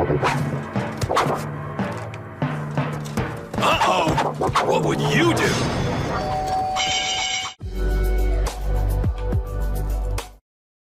Uh-oh! What would you do?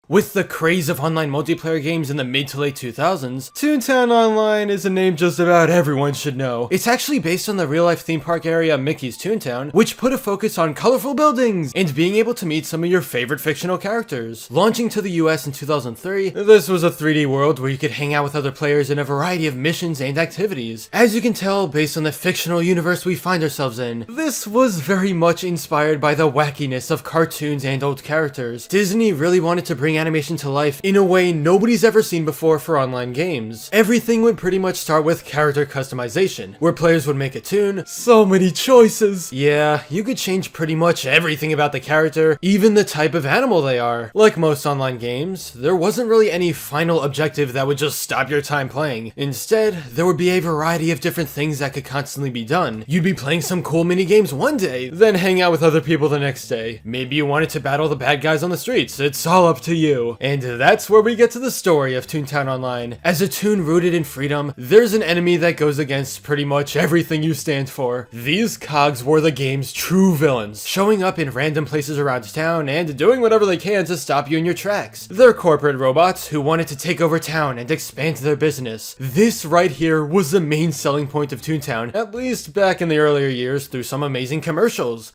With the craze of online multiplayer games in the mid to late 2000s, Toontown Online is a name just about everyone should know. It's actually based on the real-life theme park area Mickey's Toontown, which put a focus on colorful buildings and being able to meet some of your favorite fictional characters. Launching to the US in 2003, this was a 3D world where you could hang out with other players in a variety of missions and activities. As you can tell, based on the fictional universe we find ourselves in, this was very much inspired by the wackiness of cartoons and old characters. Disney really wanted to bring animation to life in a way nobody's ever seen before for online games. Everything would pretty much start with character customization, where players would make a toon. So many choices! Yeah, you could change pretty much everything about the character, even the type of animal they are. Like most online games, there wasn't really any final objective that would just stop your time playing. Instead, there would be a variety of different things that could constantly be done. You'd be playing some cool mini games one day, then hang out with other people the next day. Maybe you wanted to battle the bad guys on the streets. It's all up to you. And that's where we get to the story of Toontown Online. As a toon rooted in freedom, there's an enemy that goes against pretty much everything you stand for. These cogs were the game's true villains, showing up in random places around town and doing whatever they can to stop you in your tracks. They're corporate robots who wanted to take over town and expand their business. This right here was the main selling point of Toontown, at least back in the earlier years through some amazing commercials.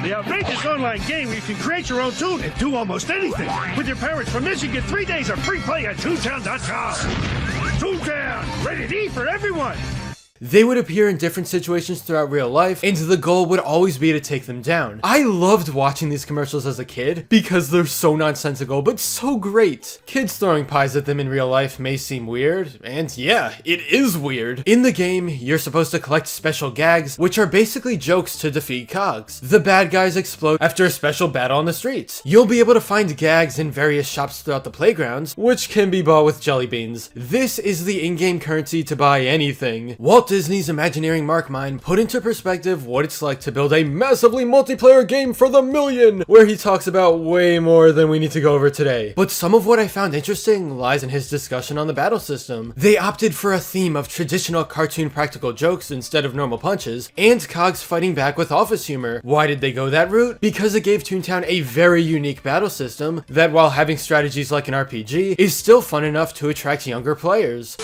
The outrageous online game where you can create your own toon and do almost anything. With your parents' permission, get 3 days of free play at Toontown.com. Toontown, ready to eat for everyone. They would appear in different situations throughout real life, and the goal would always be to take them down. I loved watching these commercials as a kid, because they're so nonsensical, but so great. Kids throwing pies at them in real life may seem weird, and yeah, it is weird. In the game, you're supposed to collect special gags, which are basically jokes to defeat cogs. The bad guys explode after a special battle on the streets. You'll be able to find gags in various shops throughout the playgrounds, which can be bought with jelly beans. This is the in-game currency to buy anything. Walt Disney's Imagineering Mark Mine put into perspective what it's like to build a massively multiplayer game for the million, where he talks about way more than we need to go over today. But some of what I found interesting lies in his discussion on the battle system. They opted for a theme of traditional cartoon practical jokes instead of normal punches, and cogs fighting back with office humor. Why did they go that route? Because it gave Toontown a very unique battle system that, while having strategies like an RPG, is still fun enough to attract younger players.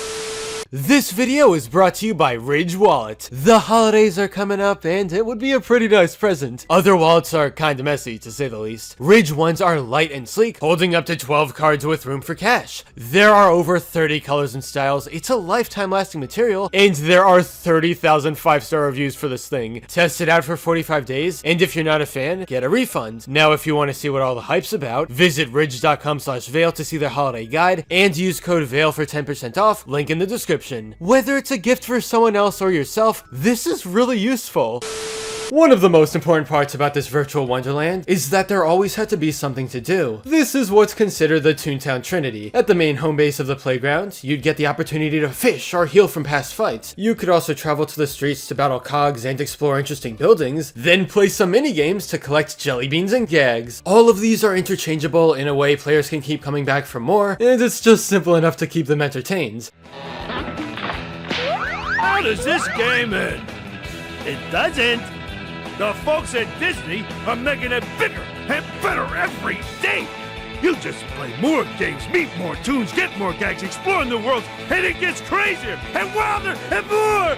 This video is brought to you by Ridge Wallet. The holidays are coming up and it would be a pretty nice present. Other wallets are kinda messy, to say the least. Ridge ones are light and sleek, holding up to 12 cards with room for cash. There are over 30 colors and styles, it's a lifetime lasting material, and there are 30,000 5-star reviews for this thing. Test it out for 45 days, and if you're not a fan, get a refund. Now if you want to see what all the hype's about, visit ridge.com/Vail to see their holiday guide, and use code VAIL for 10% off, link in the description. Whether it's a gift for someone else or yourself, this is really useful. One of the most important parts about this virtual Wonderland is that there always had to be something to do. This is what's considered the Toontown Trinity. At the main home base of the playground, you'd get the opportunity to fish or heal from past fights. You could also travel to the streets to battle cogs and explore interesting buildings, then play some mini-games to collect jelly beans and gags. All of these are interchangeable in a way players can keep coming back for more, and it's just simple enough to keep them entertained. How does this game end? It doesn't. The folks at Disney are making it bigger and better every day. You just play more games, meet more toons, get more gags, explore new worlds, and it gets crazier and wilder and more.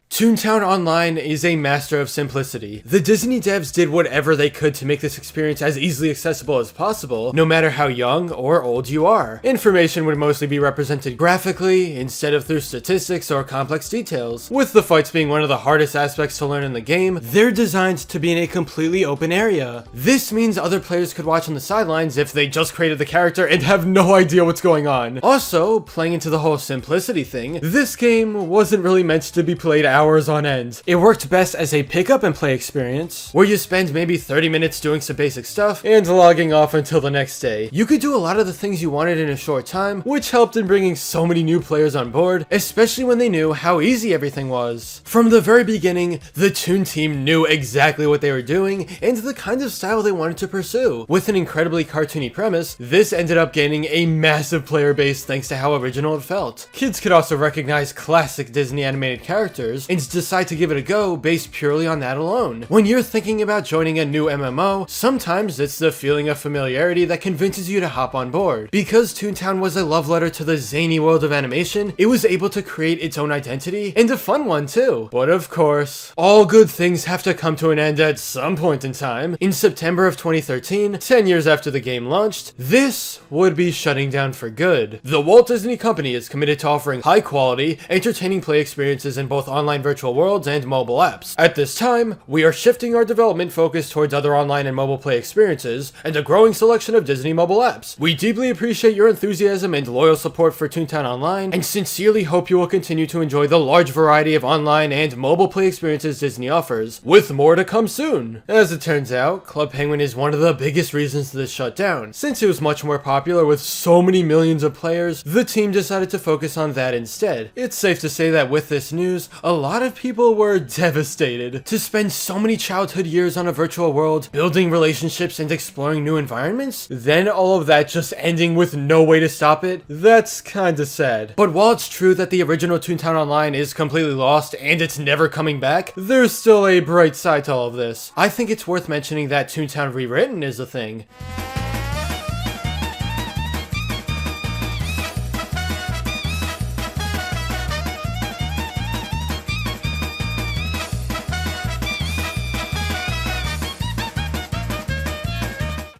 Toontown Online is a master of simplicity. The Disney devs did whatever they could to make this experience as easily accessible as possible, no matter how young or old you are. Information would mostly be represented graphically, instead of through statistics or complex details. With the fights being one of the hardest aspects to learn in the game, they're designed to be in a completely open area. This means other players could watch on the sidelines if they just created the character and have no idea what's going on. Also, playing into the whole simplicity thing, this game wasn't really meant to be played hours hours on end. It worked best as a pick up and play experience, where you spend maybe 30 minutes doing some basic stuff and logging off until the next day. You could do a lot of the things you wanted in a short time, which helped in bringing so many new players on board, especially when they knew how easy everything was. From the very beginning, the Toon team knew exactly what they were doing and the kind of style they wanted to pursue. With an incredibly cartoony premise, this ended up gaining a massive player base thanks to how original it felt. Kids could also recognize classic Disney animated characters and decide to give it a go based purely on that alone. When you're thinking about joining a new MMO, sometimes it's the feeling of familiarity that convinces you to hop on board. Because Toontown was a love letter to the zany world of animation, it was able to create its own identity, and a fun one too. But of course, all good things have to come to an end at some point in time. In September of 2013, 10 years after the game launched, this would be shutting down for good. The Walt Disney Company is committed to offering high quality, entertaining play experiences in both online virtual worlds and mobile apps. At this time, we are shifting our development focus towards other online and mobile play experiences and a growing selection of Disney mobile apps. We deeply appreciate your enthusiasm and loyal support for Toontown Online, and sincerely hope you will continue to enjoy the large variety of online and mobile play experiences Disney offers, with more to come soon. As it turns out, Club Penguin is one of the biggest reasons this shut down. Since it was much more popular with so many millions of players, the team decided to focus on that instead. It's safe to say that with this news, a lot of people were devastated. To spend so many childhood years on a virtual world, building relationships and exploring new environments, then all of that just ending with no way to stop it, that's kinda sad. But while it's true that the original Toontown Online is completely lost and it's never coming back, there's still a bright side to all of this. I think it's worth mentioning that Toontown Rewritten is a thing.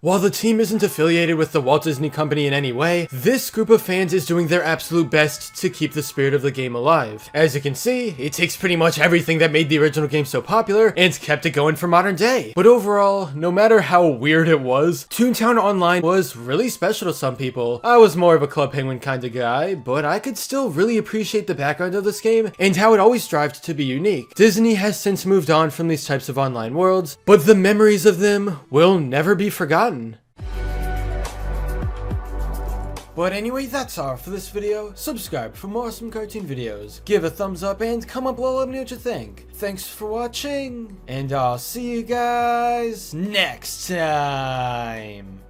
While the team isn't affiliated with the Walt Disney Company in any way, this group of fans is doing their absolute best to keep the spirit of the game alive. As you can see, it takes pretty much everything that made the original game so popular and kept it going for modern day. But overall, no matter how weird it was, Toontown Online was really special to some people. I was more of a Club Penguin kind of guy, but I could still really appreciate the background of this game and how it always strived to be unique. Disney has since moved on from these types of online worlds, but the memories of them will never be forgotten. But anyway, that's all for this video. Subscribe for more awesome cartoon videos. Give a thumbs up and comment below, let me know what you think. Thanks for watching, and I'll see you guys next time.